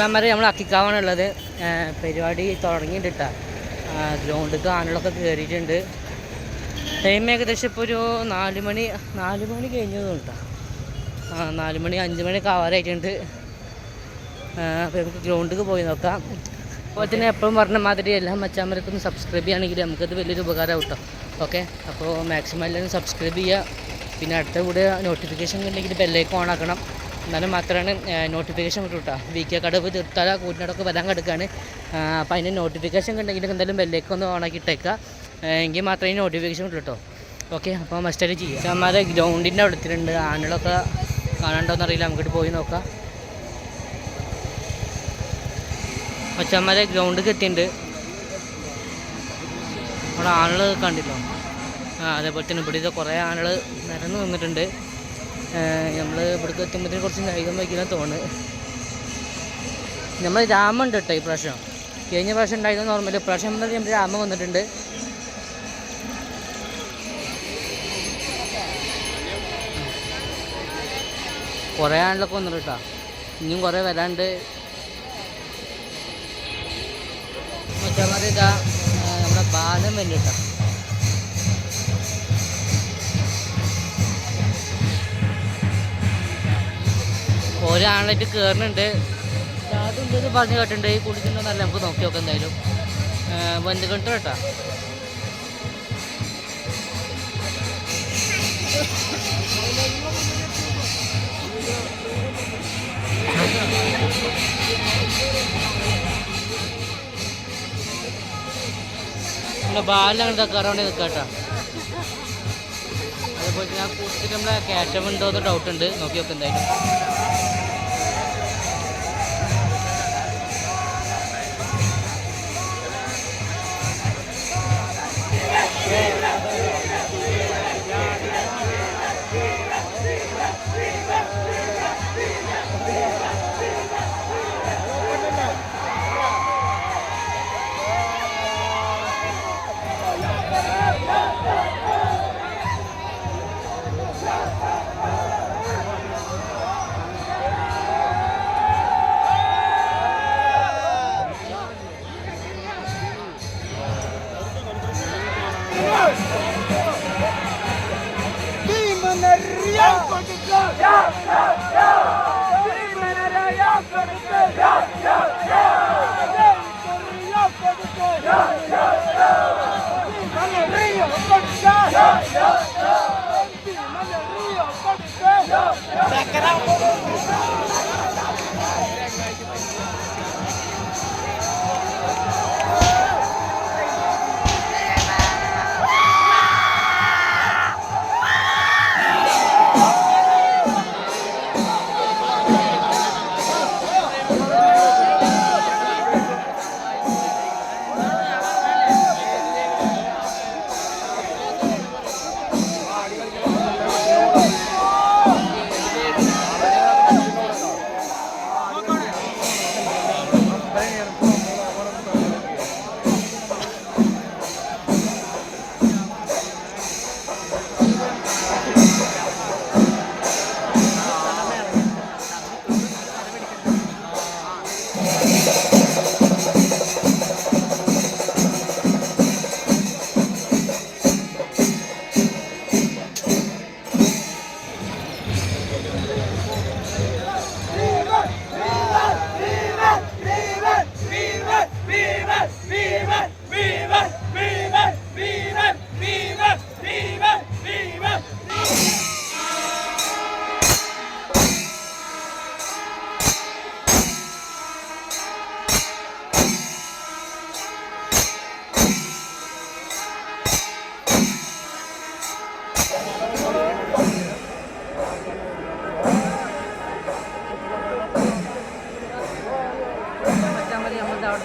മച്ചാന്മാരെ നമ്മൾ അക്കിക്കാവാണുള്ളത്. പരിപാടി തുടങ്ങിയിട്ടാ. ഗ്രൗണ്ടിൽ ആളുകളൊക്കെ കയറിയിട്ടുണ്ട്. ടൈം ഏകദേശം ഇപ്പോൾ ഒരു 4 മണി കഴിഞ്ഞത് കേട്ടോ. 4 മണി 5 മണിയൊക്കെ ആവാറായിട്ടുണ്ട്. അപ്പോൾ നമുക്ക് ഗ്രൗണ്ടിൽ പോയി നോക്കാം. അപ്പോൾ തന്നെ എപ്പോഴും പറഞ്ഞ മാതിരി എല്ലാം മച്ചാന്മാർക്കൊന്ന് സബ്സ്ക്രൈബ് ചെയ്യുകയാണെങ്കിൽ നമുക്കത് വലിയൊരു ഉപകാരം കേട്ടോ. ഓക്കെ, അപ്പോൾ മാക്സിമം എല്ലാവരും സബ്സ്ക്രൈബ് ചെയ്യുക. പിന്നെ അടുത്ത കൂടെ നോട്ടിഫിക്കേഷൻ ഉണ്ടെങ്കിൽ ബെല്ലൈക്കൺ ഓൺ ആക്കണം. എന്നാലും മാത്രമാണ് നോട്ടിഫിക്കേഷൻ കിട്ടും കേട്ടോ. VK കടവ് തീർത്താല കൂട്ടിനോടൊക്കെ വരാൻ കിടക്കുകയാണ്. അപ്പോൾ അതിന് നോട്ടിഫിക്കേഷൻ ഉണ്ടെങ്കിൽ എന്തായാലും ബെല്ലൈക്കൺ ഒന്ന് ഓണാക്കി ഇട്ടേക്കുക. എങ്കിൽ മാത്രമേ നോട്ടിഫിക്കേഷൻ കിട്ടും കേട്ടോ. ഓക്കെ, അപ്പോൾ മസ്റ്റായിട്ട് ചെയ്യുക. മച്ചാന്മാരെ ഗ്രൗണ്ടിൻ്റെ അടുത്തിട്ടുണ്ട്. ആനകളൊക്കെ കാണാണ്ടോയെന്ന് അറിയില്ല, നമുക്കിട്ട് പോയി നോക്കാം. മച്ചാന്മാരെ ഗ്രൗണ്ടിൽ എത്തിയിട്ടുണ്ട്. അവിടെ ആളുകൾ കണ്ടില്ലോ. അതേപോലെ തന്നെ ഇവിടെ കുറേ ആളുകൾ നിരന്ന് നിന്നിട്ടുണ്ട്. നമ്മൾ ഇവിടേക്ക് എത്തുമ്പോഴത്തേന് കുറച്ച് വേഗം വയ്ക്കുന്ന തോന്നുന്നു. നമ്മൾ രാമുണ്ട് കേട്ടോ. ഈ പ്രാവശ്യം കഴിഞ്ഞ പ്രാവശ്യം ഉണ്ടായിരുന്നു നോർമൽ. ഇപ്രാവശ്യം നമ്മൾ രാമ വന്നിട്ടുണ്ട്. കുറേ ആളുകളൊക്കെ വന്നിട്ട് കേട്ടോ. ഇനിയും കുറേ വരാണ്ട്. മച്ചാന്മാർ ഇതാ നമ്മുടെ ബാലം വന്നിട്ടാ. ഓരോ ആളായിട്ട് കയറുന്നുണ്ട്. അതുണ്ടെന്ന് പറഞ്ഞ് കേട്ടിട്ടുണ്ട്. ഈ കുടിച്ചിട്ടുണ്ടെന്നല്ല, നമുക്ക് നോക്കി നോക്കാം. എന്തായാലും വന്ന് കണ്ടു കേട്ടോ. ബാലിൽ അങ്ങനത്തെ കയറാൻ വേണ്ടി നിൽക്കാം കേട്ടോ. അതേപോലെ ഞാൻ കൂട്ടിട്ട് നമ്മളെ ക്യാഷ് ഉണ്ടോ എന്ന് ഡൗട്ടുണ്ട്. നോക്കി നോക്കാം എന്തായാലും.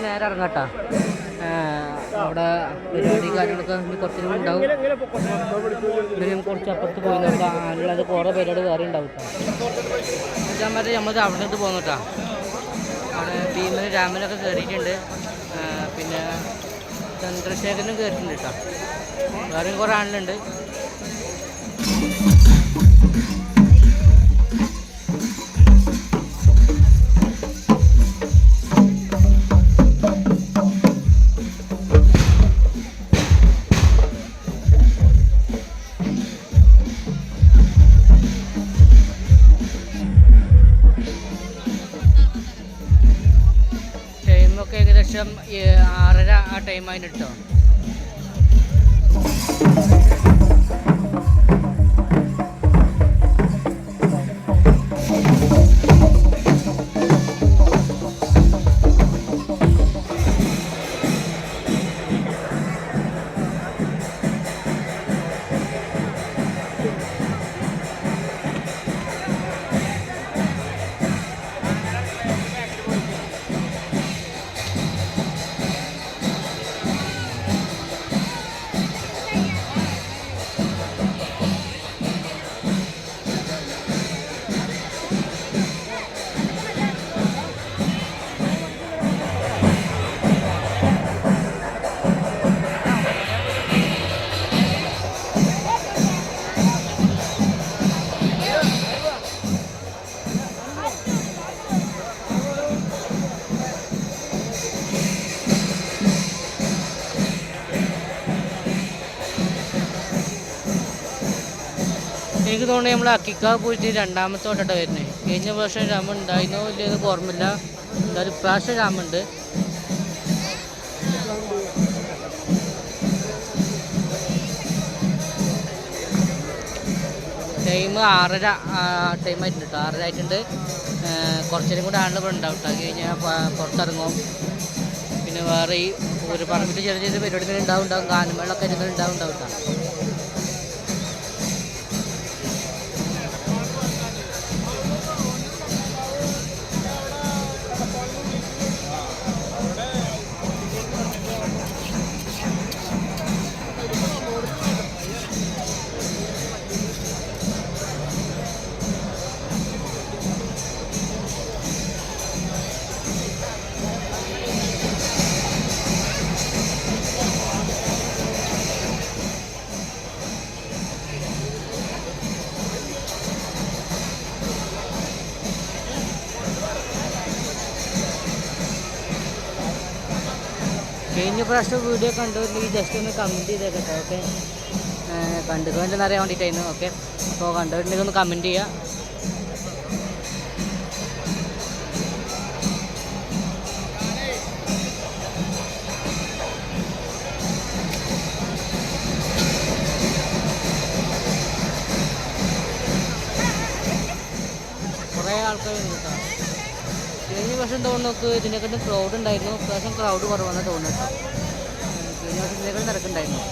നേരെ ഇറങ്ങാട്ടാ. അവിടെ പരിപാടി കാര്യങ്ങളൊക്കെ കുറച്ച് ഉണ്ടാവും. ഇതിനും കുറച്ച് അപ്പുറത്ത് പോയി നോക്കാം. ആളുള്ളത് കുറേ പരിപാടി വേറെ ഉണ്ടാവും. മറ്റേ നമ്മൾ അവിടെ നിന്ന് പോകുന്നുട്ടാ. അവിടെ ഭീമനും രാമനൊക്കെ കയറിയിട്ടുണ്ട്. പിന്നെ ചന്ദ്രശേഖരനും കയറിയിട്ടുണ്ട് കേട്ടോ. വേറെയും കുറേ ആളുണ്ട്. ഏകദേശം 6:30 ആ ടൈമായിട്ട് കേട്ടോ. എനിക്ക് തോന്നുന്നു നമ്മൾ അക്കിക്കാവ് പോയിട്ട് രണ്ടാമത്തെ വട്ടം വരുന്നത്. കഴിഞ്ഞ പ്രാവശ്യം രാമ ഉണ്ടായിരുന്നോ ഇല്ലെന്ന് ഓർമ്മയില്ല. എന്തായാലും ഇപ്രാവശ്യം രാമുണ്ട്. ടൈം 6:30 ടൈമായിട്ടുണ്ട് കേട്ടോ. 6:30 ആയിട്ടുണ്ട്. കുറച്ചേരും കൂടെ ആളുകൾ ഇവിടെ ഉണ്ടാവും കേട്ടോ. അത് കഴിഞ്ഞാൽ പുറത്തിറങ്ങും. പിന്നെ വേറെ ഈ ഒരു പറമ്പിൽ ചെറിയ ചെറിയ പരിപാടികൾ ഉണ്ടാവും. ഗാനമേളൊക്കെ ഉണ്ടാവും കേട്ടോ. കഴിഞ്ഞ പ്രാവശ്യം വീഡിയോ കണ്ടുകൊണ്ടെങ്കിൽ ജസ്റ്റ് ഒന്ന് കമൻറ്റ് ചെയ്തേക്കട്ടെ. ഓക്കെ, കണ്ടുകൊണ്ടെന്ന് അറിയാൻ വേണ്ടിയിട്ടായിരുന്നു. ഓക്കെ, അപ്പോൾ കണ്ടുകൊണ്ടെങ്കിൽ ഒന്ന് കമൻറ്റ് ചെയ്യുക. കുറേ ആൾക്കാർ കേട്ടോ. കഴിഞ്ഞ വർഷം തോന്നുന്നു ഇതിനെക്കാട്ടും ക്രൗഡ് ഉണ്ടായിരുന്നു. ഇപ്രാവശ്യം ക്രൗഡ് കുറവാണെന്ന് തോന്നുന്നു കേട്ടോ. കഴിഞ്ഞ വർഷം ഇതിനെക്കാട്ടും തിരക്കുണ്ടായിരുന്നു.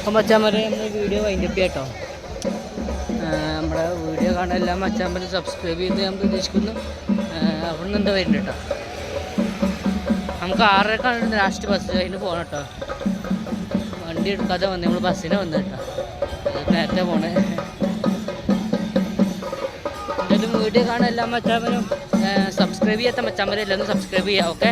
അപ്പം മച്ചാന്മാരെ നമ്മൾ വീഡിയോ വൈൻഡപ്പ് ചെയ്യാം കേട്ടോ. നമ്മുടെ വീഡിയോ കാണാൻ എല്ലാം മച്ചാന്മാരെ സബ്സ്ക്രൈബ് ചെയ്ത് ഞാൻ പ്രതീക്ഷിക്കുന്നു. അവിടെ നിന്ന് എന്താ വരുന്നുണ്ട് കേട്ടോ. നമുക്ക് 6:30 ലാസ്റ്റ് ബസ് അതിന് പോകണം കേട്ടോ. വണ്ടി എടുക്കാതെ വന്ന് നമ്മൾ ബസ്സിനെ വന്നു കേട്ടോ. നേരത്തെ പോണേ. എന്തായാലും വീഡിയോ കാണാൻ എല്ലാ മച്ചാന്മാരും സബ്സ്ക്രൈബ് ചെയ്യാത്ത മച്ചാന്മാരെ എല്ലാം സബ്സ്ക്രൈബ് ചെയ്യാം. ഓക്കെ.